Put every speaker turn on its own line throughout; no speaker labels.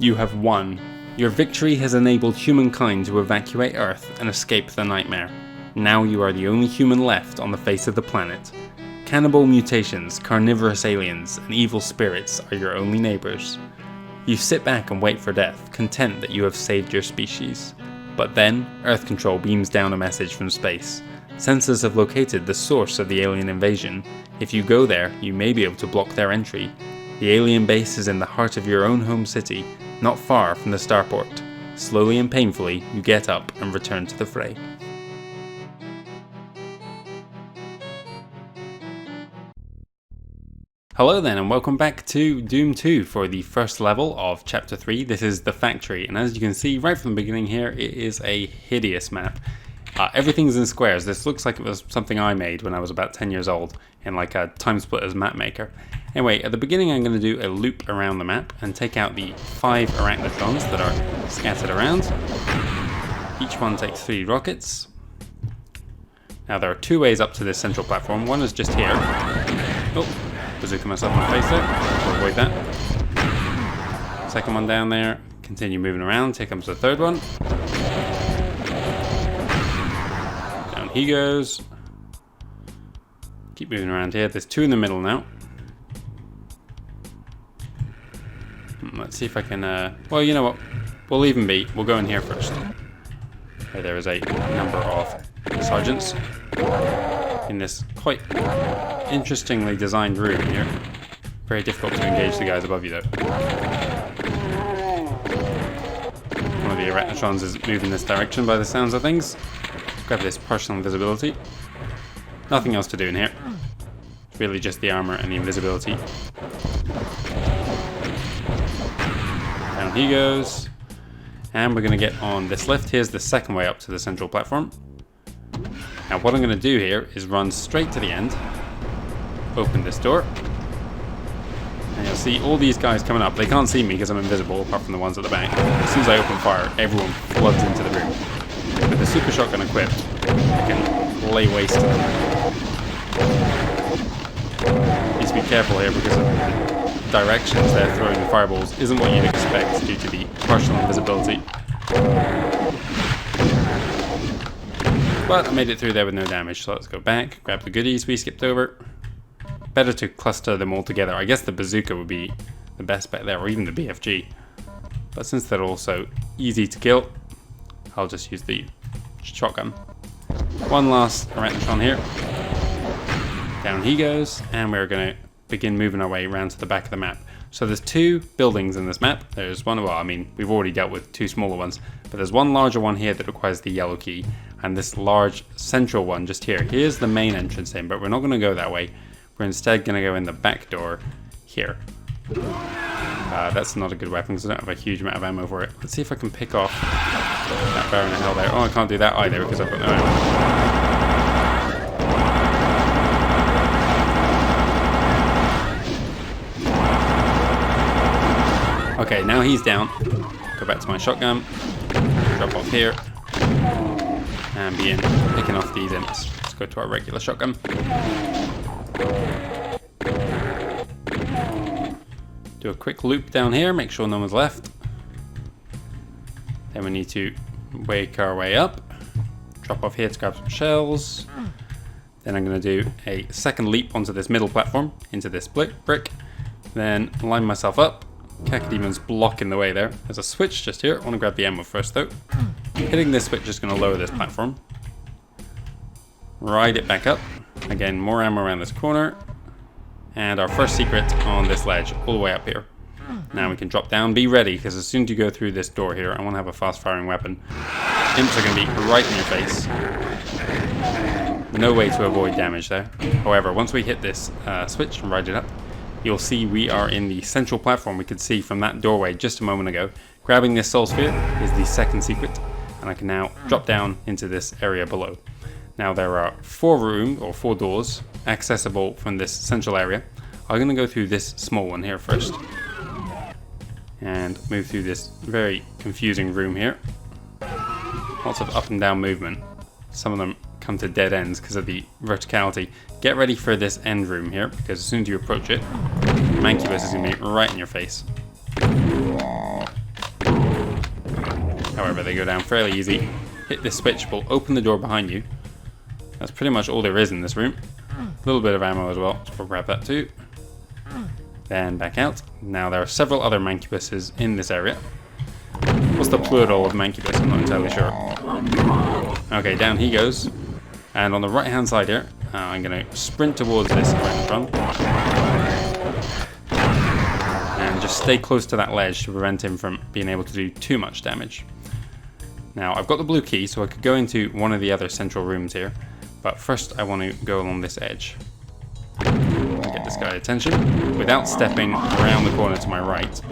You have won. Your victory has enabled humankind to evacuate Earth and escape the nightmare. Now you are the only human left on the face of the planet. Cannibal mutations, carnivorous aliens, and evil spirits are your only neighbours. You sit back and wait for death, content that you have saved your species. But then, Earth Control beams down a message from space. Sensors have located the source of the alien invasion. If you go there, you may be able to block their entry. The alien base is in the heart of your own home city, not far from the starport. Slowly and painfully, you get up and return to the fray. Hello then, and welcome back to Doom 2 for the first level of Chapter 3. This is the factory, and as you can see right from the beginning here, it is a hideous map. Everything's in squares. This looks like it was something I made when I was about 10 years old in like a Time Splitters map maker. Anyway, at the beginning I'm going to do a loop around the map and take out the 5 arachnotrons that are scattered around. Each one takes 3 rockets. Now there are 2 ways up to this central platform. One is just here. Oh, bazooka myself in the face there. To avoid that. Second one down there. Continue moving around. Here comes the third one. Down he goes. Keep moving around here. There's 2 in the middle now. Let's see if I can, well, you know what, we'll leave them be. We'll go in here first. Okay, there is a number of sergeants in this quite interestingly designed room here. Very difficult to engage the guys above you though. One of the arachnotrons is moving this direction by the sounds of things. Let's grab this partial invisibility. Nothing else to do in here. It's really just the armor and the invisibility. Down he goes, and we're going to get on this lift. Here's the second way up to the central platform. Now what I'm going to do here is run straight to the end, open this door, and you'll see all these guys coming up. They can't see me because I'm invisible, apart from the ones at the back. As soon as I open fire, everyone floods into the room. With the super shotgun equipped, I can lay waste to them. Need to be careful here because of the directions they're throwing the fireballs isn't what you'd expect due to the partial invisibility. But I made it through there with no damage, so let's go back, grab the goodies we skipped over. Better to cluster them all together. I guess the bazooka would be the best bet there, or even the BFG. But since they're also easy to kill, I'll just use the shotgun. One last arachnotron here. Down he goes, and we're going to begin moving our way around to the back of the map. So there's 2 buildings in this map. There's one, well, I mean, we've already dealt with 2 smaller ones, but there's one larger one here that requires the yellow key, and this large central one just here. Here's the main entrance in, but we're not going to go that way. We're instead going to go in the back door here. That's not a good weapon because I don't have a huge amount of ammo for it. Let's see if I can pick off that Baron of Hell there. Oh, I can't do that either because I've got no ammo. Okay, now he's down. Go back to my shotgun. Drop off here. And begin picking off these imps. Let's go to our regular shotgun. Do a quick loop down here, make sure no one's left. Then we need to wake our way up. Drop off here to grab some shells. Then I'm going to do a second leap onto this middle platform, into this brick. Then line myself up. Cacademon's blocking the way there. There's a switch just here. I want to grab the ammo first though. Hitting this switch is going to lower this platform. Ride it back up. Again, more ammo around this corner. And our first secret on this ledge, all the way up here. Now we can drop down. Be ready, because as soon as you go through this door here, I want to have a fast-firing weapon. Imps are going to be right in your face. No way to avoid damage there. However, once we hit this switch and ride it up, you'll see we are in the central platform we could see from that doorway just a moment ago. Grabbing this soul sphere is the second secret, and I can now drop down into this area below. Now there are 4 doors accessible from this central area. I'm going to go through this small one here first and move through this very confusing room here. Lots of up and down movement. Some of them come to dead ends because of the verticality. Get ready for this end room here, because as soon as you approach it, Mancubus is going to be right in your face. However, they go down fairly easy. Hit this switch, will open the door behind you. That's pretty much all there is in this room. A little bit of ammo as well, so we'll grab that too. Then back out. Now there are several other mancubuses in this area. What's the plural of mancubus? I'm not entirely sure. Okay, down he goes. And on the right hand side here, I'm going to sprint towards this right in front. And just stay close to that ledge to prevent him from being able to do too much damage. Now I've got the blue key, so I could go into one of the other central rooms here. But first I want to go along this edge. Get this guy attention without stepping around the corner to my right,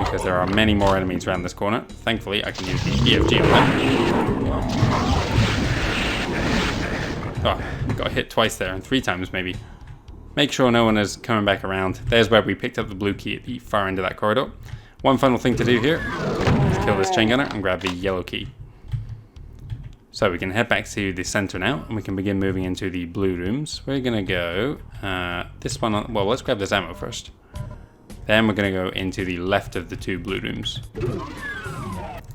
because there are many more enemies around this corner. Thankfully I can use the EFG on that. Oh, got hit twice there, and 3 times maybe. Make sure no one is coming back around. There's where we picked up the blue key at the far end of that corridor. One final thing to do here is kill this chain gunner and grab the yellow key. So we can head back to the center now, and we can begin moving into the blue rooms. We're gonna go this one. Well, let's grab this ammo first. Then we're gonna go into the left of the 2 blue rooms.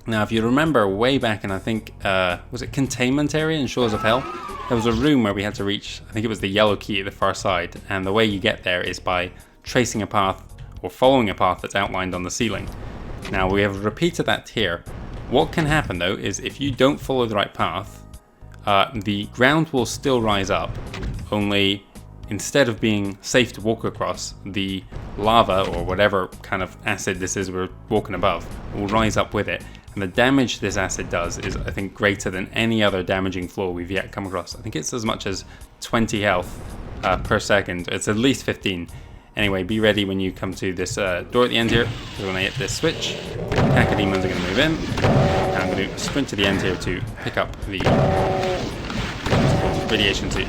Now, if you remember way back in, I think, was it Containment Area in Shores of Hell? There was a room where we had to reach, I think it was the yellow key at the far side, and the way you get there is by tracing a path or following a path that's outlined on the ceiling. Now, we have repeated that here. What can happen though is if you don't follow the right path, the ground will still rise up, only instead of being safe to walk across, the lava or whatever kind of acid this is we're walking above will rise up with it. And the damage this acid does is, I think, greater than any other damaging floor we've yet come across. I think it's as much as 20 health per second. It's at least 15. Anyway, be ready when you come to this door at the end here. Because when I hit this switch, Cacodemons are going to move in. And I'm going to sprint to the end here to pick up the radiation suit.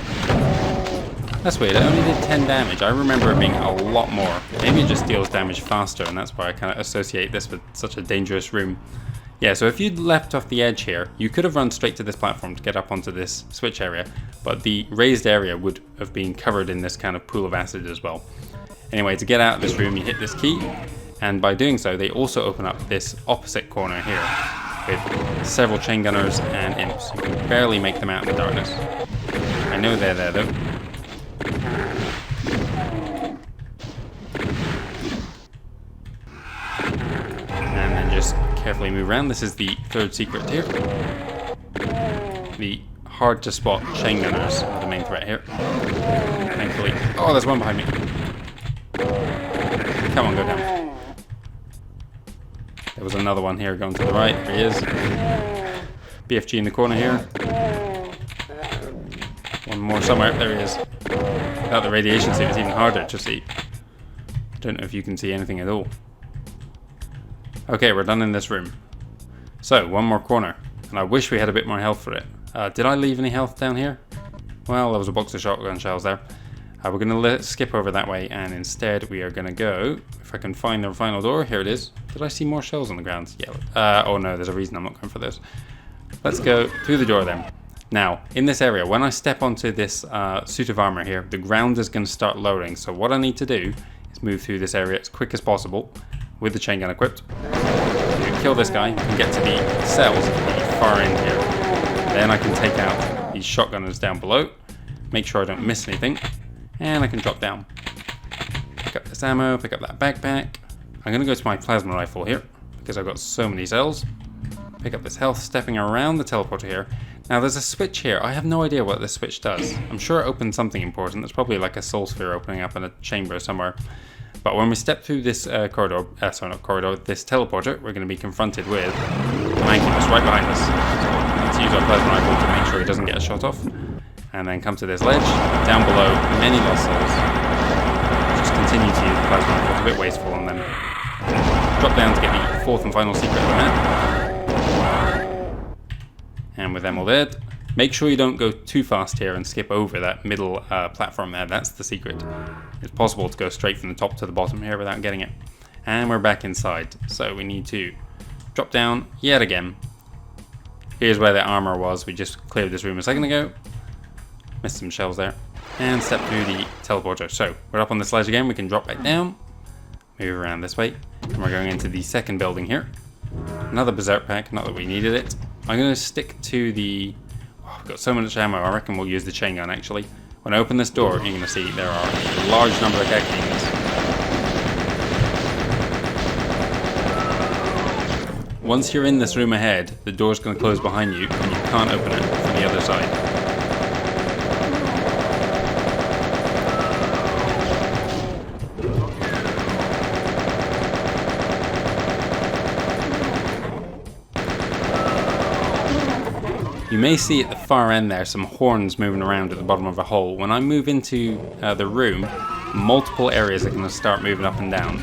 That's weird, it only did 10 damage. I remember it being a lot more. Maybe it just deals damage faster, and that's why I kind of associate this with such a dangerous room. Yeah, so if you'd leapt off the edge here, you could have run straight to this platform to get up onto this switch area, but the raised area would have been covered in this kind of pool of acid as well. Anyway, to get out of this room, you hit this key, and by doing so, they also open up this opposite corner here with several chain gunners and imps. You can barely make them out in the darkness. I know they're there though. And then just carefully move around. This is the 3rd secret here. The hard to spot chain gunners are the main threat here. Thankfully. Oh, there's one behind me. Come on, go down. There was another one here going to the right. There he is. BFG in the corner here. One more somewhere. There he is. Without the radiation suit, it's even harder to see. Don't know if you can see anything at all. Okay, we're done in this room. So, one more corner. And I wish we had a bit more health for it. Did I leave any health down here? Well, there was a box of shotgun shells there. We're going to skip over that way, and instead we are going to go, if I can find the final door, here it is. Did I see more shells on the ground? Yeah. Oh no, there's a reason I'm not going for those. Let's go through the door then. Now, in this area, when I step onto this suit of armor here, the ground is going to start lowering. So what I need to do is move through this area as quick as possible with the chain gun equipped. Kill this guy and get to the cells at the far end here. Then I can take out these shotgunners down below, make sure I don't miss anything. And I can drop down. Pick up this ammo, pick up that backpack. I'm going to go to my plasma rifle here, because I've got so many cells. Pick up this health, stepping around the teleporter here. Now there's a switch here. I have no idea what this switch does. I'm sure it opens something important. There's probably like a soul sphere opening up in a chamber somewhere. But when we step through this this teleporter, we're going to be confronted with Mancubus right behind us. So let's use our plasma rifle to make sure he doesn't get a shot off. And then come to this ledge, down below, many lost souls. Just continue to use the plasma rifle, it's a bit wasteful, and then drop down to get the 4th and final secret of the map. And with them all dead, make sure you don't go too fast here and skip over that middle platform there, that's the secret. It's possible to go straight from the top to the bottom here without getting it. And we're back inside, so we need to drop down yet again. Here's where the armor was, we just cleared this room a second ago. Missed some shells there. And step through the teleporter. So, we're up on this ledge again. We can drop back down. Move around this way. And we're going into the second building here. Another Berserk pack, not that we needed it. I'm going to stick to the... Oh, I've got so much ammo, I reckon we'll use the chain gun actually. When I open this door, you're going to see there are a large number of Kekins. Once you're in this room ahead, the door's going to close behind you and you can't open it from the other side. You may see at the far end there some horns moving around at the bottom of a hole. When I move into the room, multiple areas are going to start moving up and down.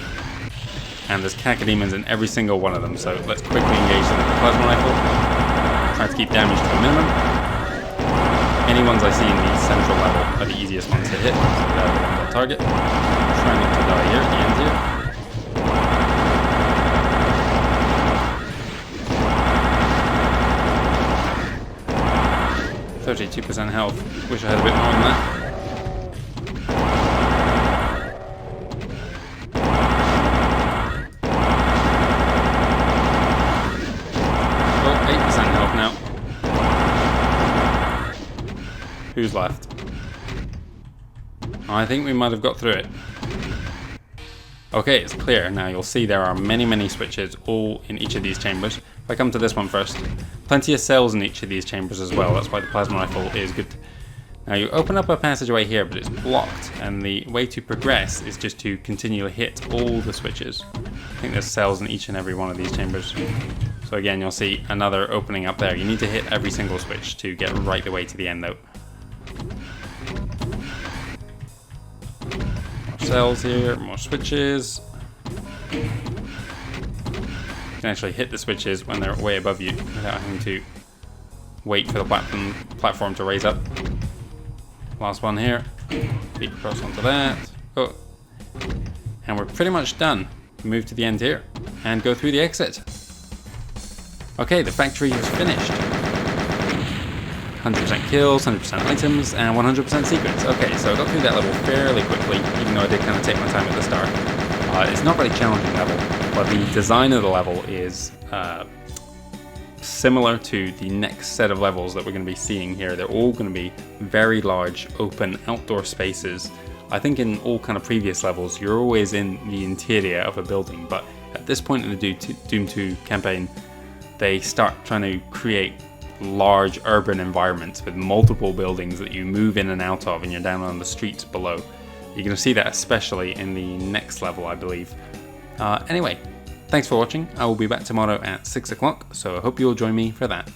And there's cacodemons in every single one of them, so let's quickly engage them with the plasma rifle. Try to keep damage to a minimum. Any ones I see in the central level are the easiest ones to hit, so they're the ones I'll target. Try not to die here at the end here. 32% health. Wish I had a bit more than that. Oh, 8% health now. Who's left? I think we might have got through it. Okay, it's clear. Now you'll see there are many switches all in each of these chambers. If I come to this one first, plenty of cells in each of these chambers as well. That's why the plasma rifle is good. Now you open up a passageway here, but it's blocked, and the way to progress is just to continually hit all the switches. I think there's cells in each and every one of these chambers. So again, you'll see another opening up there. You need to hit every single switch to get right the way to the end though. Cells here, more switches. You can actually hit the switches when they're way above you without having to wait for the platform to raise up. Last one here. Leap across onto that. Oh. And we're pretty much done. Move to the end here and go through the exit. Okay, the factory is finished. 100% kills, 100% items, and 100% secrets. Okay, so I got through that level fairly quickly, even though I did kind of take my time at the start. It's not a very challenging level, but the design of the level is similar to the next set of levels that we're going to be seeing here. They're all going to be very large, open, outdoor spaces. I think in all kind of previous levels, you're always in the interior of a building, but at this point in the Doom 2 campaign, they start trying to create large urban environments with multiple buildings that you move in and out of, and you're down on the streets below. You're going to see that especially in the next level, I believe. Anyway, thanks for watching. I will be back tomorrow at 6 o'clock, so I hope you'll join me for that.